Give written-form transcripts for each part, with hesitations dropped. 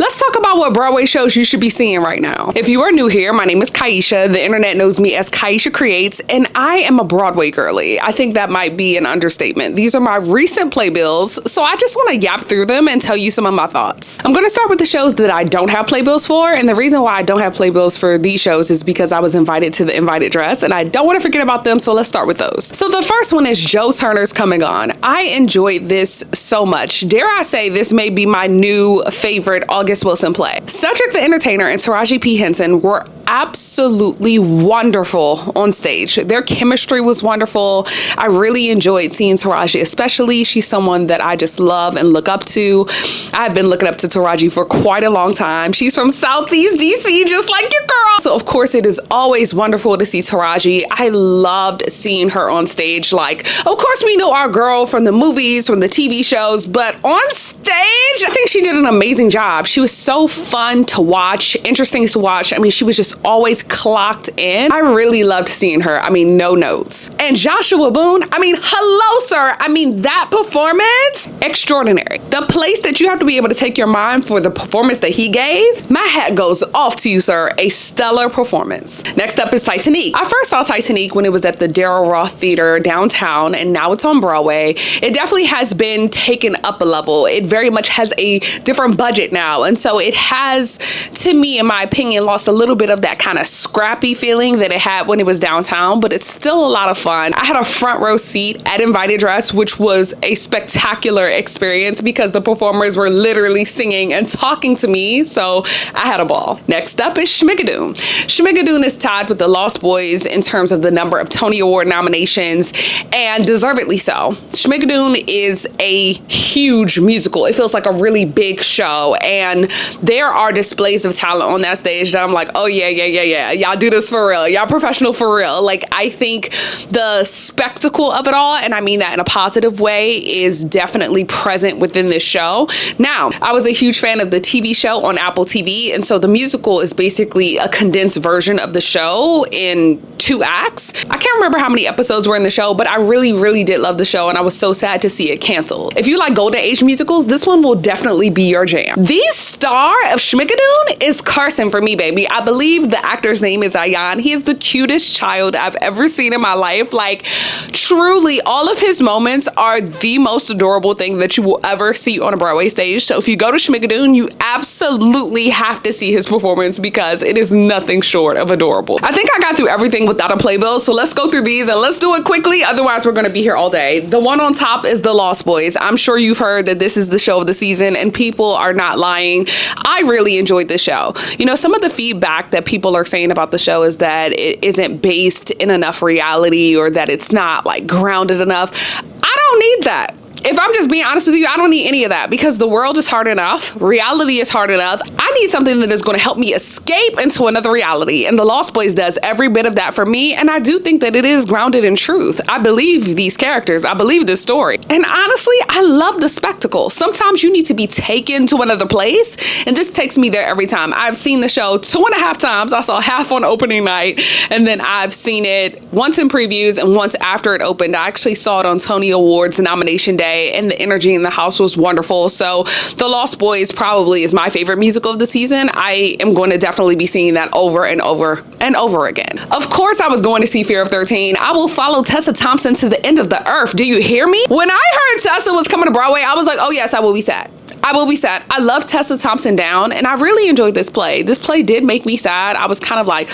let's talk about what Broadway shows you should be seeing right now. If you are new here, my name is Kaisha. The internet knows me as Kaisha Creates, and I am a Broadway girly. I think that might be an understatement. These are my recent playbills, so I just want to yap through them and tell you some of my thoughts. I'm going to start with the shows that I don't have playbills for, and the reason why I don't have playbills for these shows is because I was invited to the invited dress, and I don't want to forget about them, so let's start with those. So the first one is Joe Turner's Coming On. I enjoyed this so much. Dare I say this may be my new favorite August Wilson play. Cedric the Entertainer and Taraji P. Henson were absolutely wonderful on stage. Their chemistry was wonderful. I really enjoyed seeing Taraji, especially. She's someone that I just love and look up to. I've been looking up to Taraji for quite a long time. She's from Southeast DC, just like your girl. So of course it is always wonderful to see Taraji. I loved seeing her on stage. Like, of course we know our girl from the movies, from the TV shows, but on stage, I think she did an amazing job. She was so fun to watch, interesting to watch. I mean, she was just always clocked in. I really loved seeing her. I mean, no notes. And Joshua Boone, I mean, hello, sir. I mean, that performance, extraordinary. The place that you have to be able to take your mind for the performance that he gave, my hat goes off to you, sir. A stellar performance. Next up is Titanique. I first saw Titanique when it was at the Darryl Roth Theater downtown, and now it's on Broadway. It definitely has been taken up a level. It very much has a different budget now, and so it has, to me, in my opinion, lost a little bit of that kind of scrappy feeling that it had when it was downtown, but it's still a lot of fun. I had a front row seat at Invited Dress, which was a spectacular experience because the performers were literally singing and talking to me, so I had a ball. Next up is Schmigadoon. Schmigadoon is tied with The Lost Boys in terms of the number of Tony Award nominations, and deservedly so. Schmigadoon is a huge musical. It feels like a really big show, and there are displays of talent on that stage that I'm like, oh yeah, y'all do this for real. Y'all professional for real. Like, I think the spectacle of it all, and I mean that in a positive way, is definitely present within this show. Now, I was a huge fan of the TV show on Apple TV, and so the musical is basically a condensed version of the show in 2 acts. I can't remember how many episodes were in the show, but I really did love the show, and I was so sad to see it canceled. If you like Golden Age musicals, this one will definitely be your jam. The star of Schmigadoon is Carson for me, baby. I believe the actor's name is Ayan. He is the cutest child I've ever seen in my life. Like, truly, all of his moments are the most adorable thing that you will ever see on a Broadway stage. So if you go to Schmigadoon, you absolutely have to see his performance because it is nothing short of adorable. I think I got through everything without a playbill, so let's go through these and let's do it quickly. Otherwise, we're going to be here all day. The one on top is The Lost Boys. I'm sure you've heard that this is the show of the season, and people are not lying. I really enjoyed the show. You know, some of the feedback that people are saying about the show is that it isn't based in enough reality, or that it's not like grounded enough. I don't need that. If I'm just being honest with you, I don't need any of that because the world is hard enough. Reality is hard enough. I need something that is going to help me escape into another reality. And The Lost Boys does every bit of that for me. And I do think that it is grounded in truth. I believe these characters. I believe this story. And honestly, I love the spectacle. Sometimes you need to be taken to another place. And this takes me there every time. I've seen the show 2.5 times. I saw half on opening night. And then I've seen it once in previews and once after it opened. I actually saw it on Tony Awards nomination day, and the energy in the house was wonderful. So The Lost Boys probably is my favorite musical of the season. I am going to definitely be seeing that over and over and over again. Of course, I was going to see Fear of 13. I will follow Tessa Thompson to the end of the earth. Do you hear me? When I heard Tessa was coming to Broadway, I was like, oh yes, I will be sad. I will be sad. I love Tessa Thompson down, and I really enjoyed this play. This play did make me sad. I was kind of like,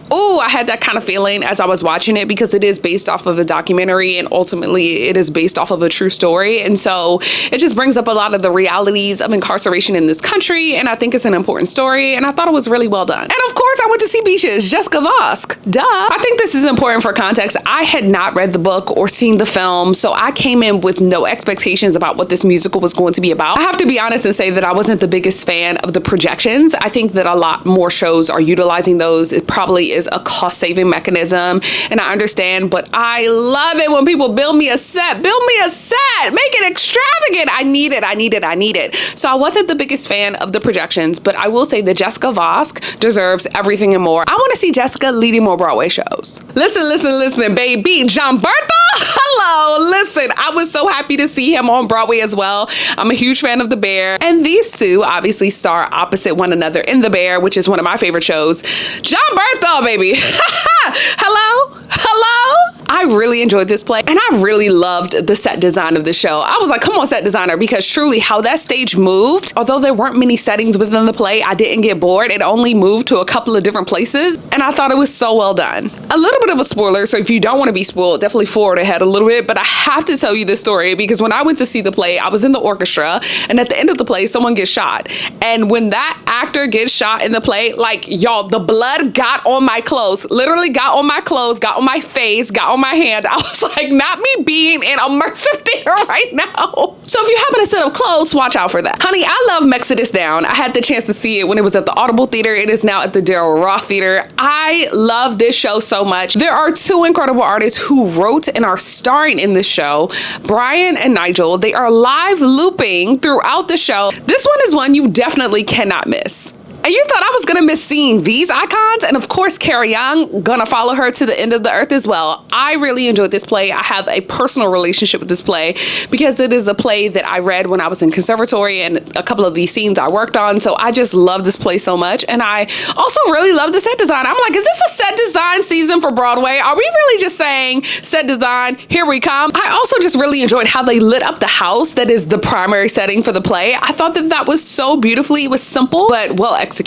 oh, I had that kind of feeling as I was watching it because it is based off of a documentary, and ultimately it is based off of a true story. And so it just brings up a lot of the realities of incarceration in this country, and I think it's an important story, and I thought it was really well done. And of course, I went to see Beaches, Jessica Vosk. Duh. I think this is important for context. I had not read the book or seen the film, so I came in with no expectations about what this musical was going to be about. I have to be honest and say that I wasn't the biggest fan of the projections. I think that a lot more shows are utilizing those. It probably is a cost-saving mechanism, and I understand, but I love it when people build me a set. Build me a set. Make it extravagant. I need it. So I wasn't the biggest fan of the projections, but I will say that Jessica Vosk deserves everything and more. I want to see Jessica leading more Broadway shows. Listen, baby. John Bertha, hello. Listen, I was so happy to see him on Broadway as well. I'm a huge fan of the Bear. And these two obviously star opposite one another in The Bear, which is one of my favorite shows. John Bernthal, baby. Hello? Hello? I really enjoyed this play, and I really loved the set design of the show. I was like, come on, set designer, because truly how that stage moved, although there weren't many settings within the play, I didn't get bored. It only moved to a couple of different places, and I thought it was so well done. A little bit of a spoiler, so if you don't want to be spoiled, definitely forward ahead a little bit, but I have to tell you this story because when I went to see the play, I was in the orchestra, and at the end of the play, someone gets shot. And when that actor gets shot in the play, like, y'all, the blood got on my clothes, literally got on my clothes, got on my face, got on my hand. I was like, not me being in immersive theater right now. So if you happen to sit up close, watch out for that. Honey, I love Mexodus Down. I had the chance to see it when it was at the Audible Theater. It is now at the Daryl Roth Theater. I love this show so much. There are two incredible artists who wrote and are starring in this show, Brian and Nigel. They are live looping throughout the show. This one is one you definitely cannot miss. And you thought I was gonna miss seeing these icons, and of course Carrie Young, gonna follow her to the end of the earth as well. I really enjoyed this play. I have a personal relationship with this play because it is a play that I read when I was in conservatory, and a couple of these scenes I worked on, so I just love this play so much. And I also really love the set design. I'm like, is this a set design season for Broadway? Are we really just saying set design, here we come? I also just really enjoyed how they lit up the house that is the primary setting for the play. I thought that that was so beautifully, it was simple but well executed.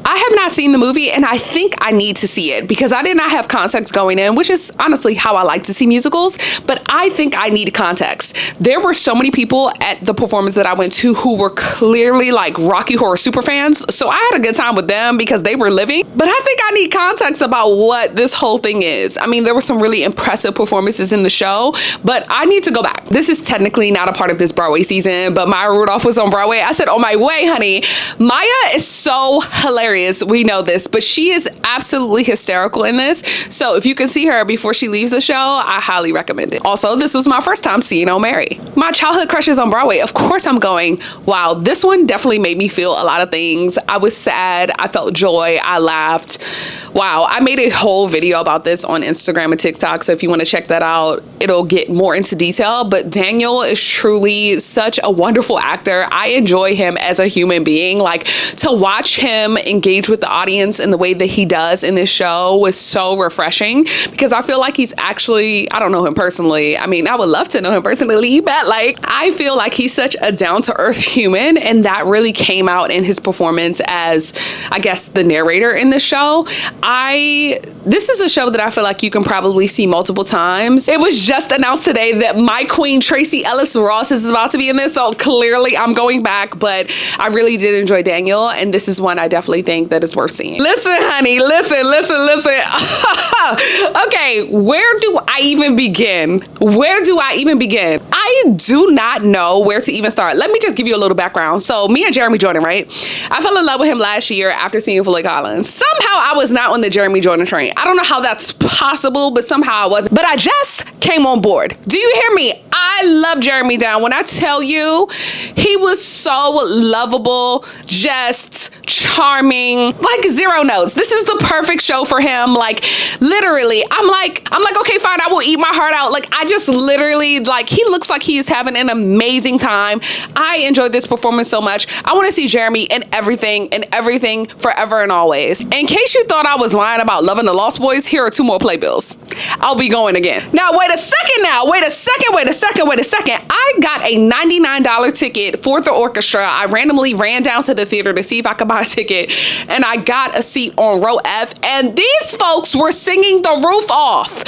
I have not seen the movie, and I think I need to see it because I did not have context going in, which is honestly how I like to see musicals, but I think I need context. There were so many people at the performance that I went to who were clearly like Rocky Horror super fans, so I had a good time with them because they were living, but I think I need context about what this whole thing is. I mean, there were some really impressive performances in the show, but I need to go back. This is technically not a part of this Broadway season, but Maya Rudolph was on Broadway. I said, on my way, honey. Maya is so hilarious. We know this, but she is absolutely hysterical in this. So if you can see her before she leaves the show, I highly recommend it. Also, this was my first time seeing Oh Mary. My childhood crushes on Broadway. Of course I'm going. Wow, this one definitely made me feel a lot of things. I was sad. I felt joy. I laughed. Wow, I made a whole video about this on Instagram and TikTok. So if you want to check that out, it'll get more into detail. But Daniel is truly such a wonderful actor. I enjoy him as a human being. Like, to watch him engage with the audience in the way that he does in this show was so refreshing because I feel like he's actually, I don't know him personally. I mean, I would love to know him personally, but like, I feel like he's such a down-to-earth human, and that really came out in his performance as, I guess, the narrator in the show. This is a show that I feel like you can probably see multiple times. It was just announced today that my queen Tracy Ellis Ross is about to be in this, so clearly I'm going back, but I really did enjoy Daniel, and this is one I definitely think that is worth seeing. Listen, honey, listen. Okay, where do I even begin? I do not know where to even start. Let me just give you a little background. So me and Jeremy Jordan, right? I fell in love with him last year after seeing Philly Collins. Somehow I was not on the Jeremy Jordan train. I don't know how that's possible, but somehow I wasn't. But I just came on board. Do you hear me? I love Jeremy Down. When I tell you, he was so lovable, just charming, like zero notes. This is the perfect show for him. Like, literally, I'm like, okay, fine, I will eat my heart out. Like, I just literally, like, he looks like he is having an amazing time. I enjoyed this performance so much. I want to see Jeremy in everything forever and always. In case you thought I was lying about loving the Lost Boys, here are 2 more playbills. I'll be going again. Now, wait a second. I got a $99 ticket for the orchestra. I randomly ran down to the theater to see if I could buy a ticket, and I got a seat on row F, and these folks were singing the roof off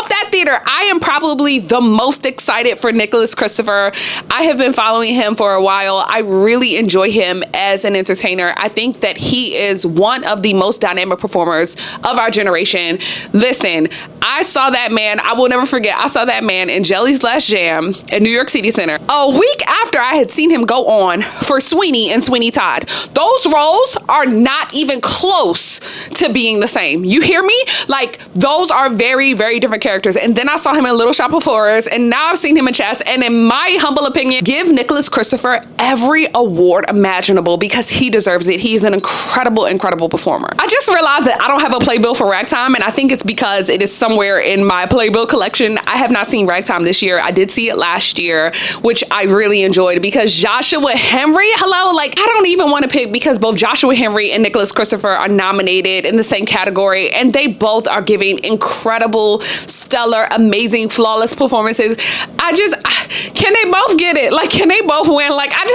that theater. I am probably the most excited for Nicholas Christopher. I have been following him for a while. I really enjoy him as an entertainer. I think that he is one of the most dynamic performers of our generation. Listen, I saw that man, I will never forget, I saw that man in Jelly's Last Jam at New York City Center a week after I had seen him go on for Sweeney and Sweeney Todd. God, those roles are not even close to being the same. You hear me? Like, those are very, very different characters. And then I saw him in Little Shop of Horrors, and now I've seen him in Chess. And in my humble opinion, give Nicholas Christopher every award imaginable because he deserves it. He's an incredible, incredible performer. I just realized that I don't have a playbill for Ragtime, and I think it's because it is somewhere in my playbill collection. I have not seen Ragtime this year. I did see it last year, which I really enjoyed because Joshua Henry, hello, like, I don't even want to pick because both Joshua Henry and Nicholas Christopher are nominated in the same category, and they both are giving incredible, stellar, amazing, flawless performances. Can they both get it? Like, can they both win? Like, I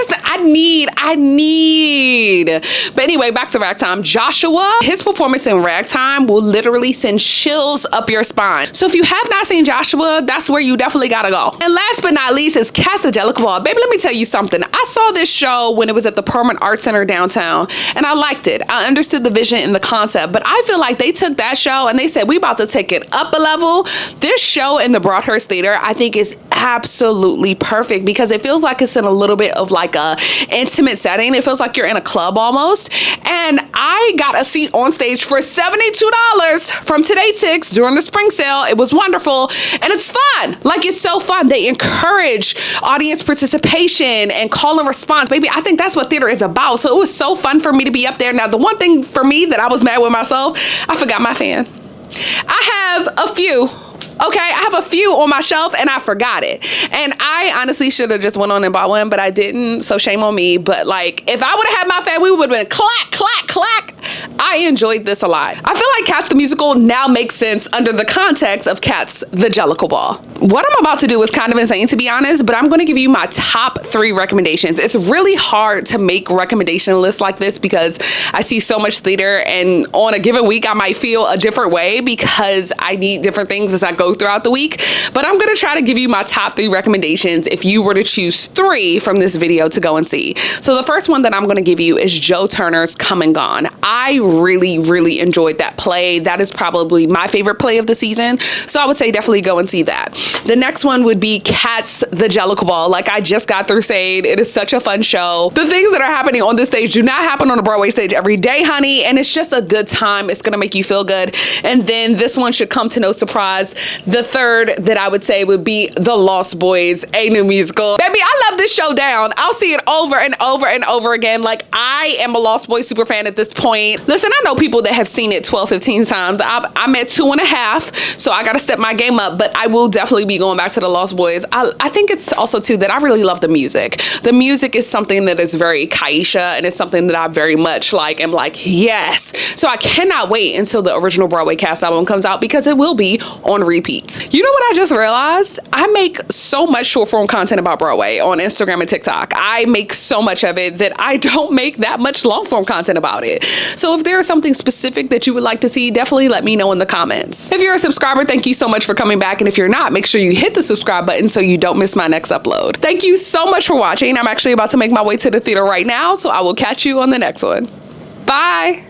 need. But anyway, back to Ragtime. Joshua, his performance in Ragtime will literally send chills up your spine. So if you have not seen Joshua, that's where you definitely gotta go. And last but not least is Cats the Jellicle. Baby, let me tell you something. I saw this show when it was at the Permanent Arts Center downtown, and I liked it. I understood the vision and the concept, but I feel like they took that show and they said, we about to take it up a level. This show in the Broadhurst Theater, I think, is absolutely perfect because it feels like it's in a little bit of like a intimate setting. It feels like you're in a club almost. And I got a seat on stage for $72 from Today Tix during the spring sale. It was wonderful and it's fun. Like, it's so fun. They encourage audience participation and call and response. Baby, I think that's what theater is about. So it was so fun for me to be up there. Now, the one thing for me that I was mad with myself, I forgot my fan. I have a few. Okay, I have a few on my shelf and I forgot it. And I honestly should have just went on and bought one, but I didn't, so shame on me. But like, if I would have had my fan, we would have been clack, clack, clack. I enjoyed this a lot. I feel like Cats the Musical now makes sense under the context of Cats the Jellicle Ball. What I'm about to do is kind of insane, to be honest, but I'm going to give you my top 3 recommendations. It's really hard to make recommendation lists like this because I see so much theater, and on a given week, I might feel a different way because I need different things as I go throughout the week. But I'm going to try to give you my top 3 recommendations if you were to choose 3 from this video to go and see. So the first one that I'm going to give you is Joe Turner's Come and Gone. I really, really enjoyed that play. That is probably my favorite play of the season. So I would say definitely go and see that. The next one would be Cats the Jellicle Ball. Like I just got through saying, it is such a fun show. The things that are happening on this stage do not happen on the Broadway stage every day, honey. And it's just a good time. It's going to make you feel good. And then this one should come to no surprise. The third that I would say would be The Lost Boys, a new musical. Baby, I love this show down. I'll see it over and over and over again. Like, I am a Lost Boys super fan at this point. Listen, I know people that have seen it 12, 15 times. I'm at 2.5, so I got to step my game up, but I will definitely be going back to The Lost Boys. I think it's also too that I really love the music. The music is something that is very Kaisha, and it's something that I very much like. I'm like, yes. So I cannot wait until the original Broadway cast album comes out because it will be on repeat. You know what I just realized? I make so much short form content about Broadway on Instagram and TikTok. I make so much of it that I don't make that much long form content about it. So if there is something specific that you would like to see, definitely let me know in the comments. If you're a subscriber, thank you so much for coming back. And if you're not, make sure you hit the subscribe button so you don't miss my next upload. Thank you so much for watching. I'm actually about to make my way to the theater right now, so I will catch you on the next one. Bye.